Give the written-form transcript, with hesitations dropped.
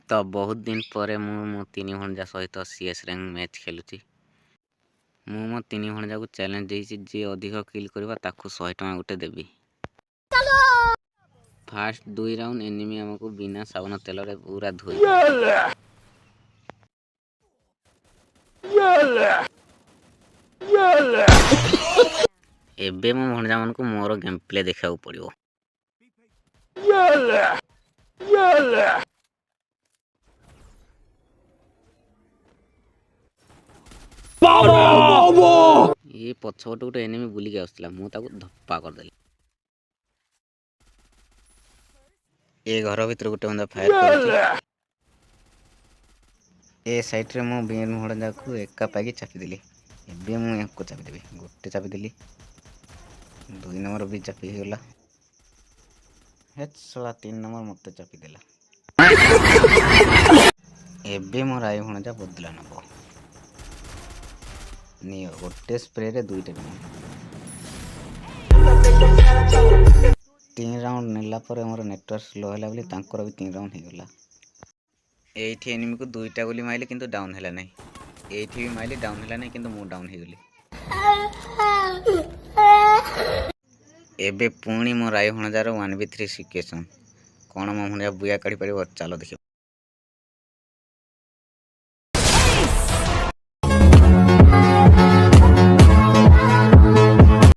ତ ବହୁତ ଦିନ ପରେ ମୁଁ ମୋ ତିନି ଭଣଜା ସହିତ CS ର୍ୟାଙ୍କ ମ୍ୟାଚ୍ ଖେଳୁଛି। ମୁଁ ମୋ ତିନି ଭଣଜାକୁ ଚ୍ୟାଲେଞ୍ଜ ଦେଇଛି, ଯିଏ ଅଧିକ କିଲ୍ କରିବା ତାକୁ 100 ଟଙ୍କା ଗୋଟେ ଦେବି। ଫାର୍ଷ୍ଟ 2 ରାଉଣ୍ଡ ଏନିମି ଆମକୁ ବିନା ସାବୁନ ତେଲରେ ପୁରା ଧୋଇ ଏବେ ମୋ ଭଣଜାମାନଙ୍କୁ ମୋର ଗେମ୍ ପ୍ଲେ ଦେଖିବାକୁ ପଡ଼ିବ। ଏ ପଛପଟୁ ଗୋଟେ ଏନିମି ବୁଲିକି ଆସୁଥିଲା, ମୁଁ ତାକୁ ଧପ୍ପା କରିଦେଲି। ଏ ଘର ଭିତରେ ଗୋଟେ ବନ୍ଦା ଫାୟାର କରୁଛି। ଏ ସାଇଡ଼ରେ ମୁଁ ଭଣଜାକୁ ଏକା ପାଇକି ଚାପିଦେଲି। ଏବେ ମୁଁ ୟାଙ୍କୁ ଚାପିଦେବି। ଗୋଟେ ଚାପିଦେଲି, 2 ନମ୍ବର ବି ଚାପି ହେଇଗଲା। ଶଳା 3 ନମ୍ବର ମୋତେ ଚାପିଦେଲା। ଏବେ ମୋ ରାଇ ଭଣଜା ବଦଲା ନେବ। ନିଅ, ଗୋଟେ ସ୍ପ୍ରେରେ 2ଟା ନେବ। 3 ରାଉଣ୍ଡ ନେଲା ପରେ ମୋର ନେଟୱାର୍କ ସ୍ଲୋ ହେଲା ବୋଲି ତାଙ୍କର ବି 3 ରାଉଣ୍ଡ ହେଇଗଲା। ଏଇଠି ଏନିମିକୁ 2ଟା ଗୁଲି ମାଇଲି କିନ୍ତୁ ଡାଉନ୍ ହେଲା ନାହିଁ। ଏଇଠି ବି ମାଇଲି, ଡାଉନ୍ ହେଲା ନାହିଁ କିନ୍ତୁ ମୁଁ ଡାଉନ୍ ହେଇଗଲି। ଏବେ ପୁଣି ମୋ ରାଇ ଭଣଜାର 1v3 ସିଚୁଏସନ୍। କ'ଣ ମୋ ଭଣଜା ବୁୟା କାଢ଼ିପାରିବ? ଚାଲ ଦେଖିବ।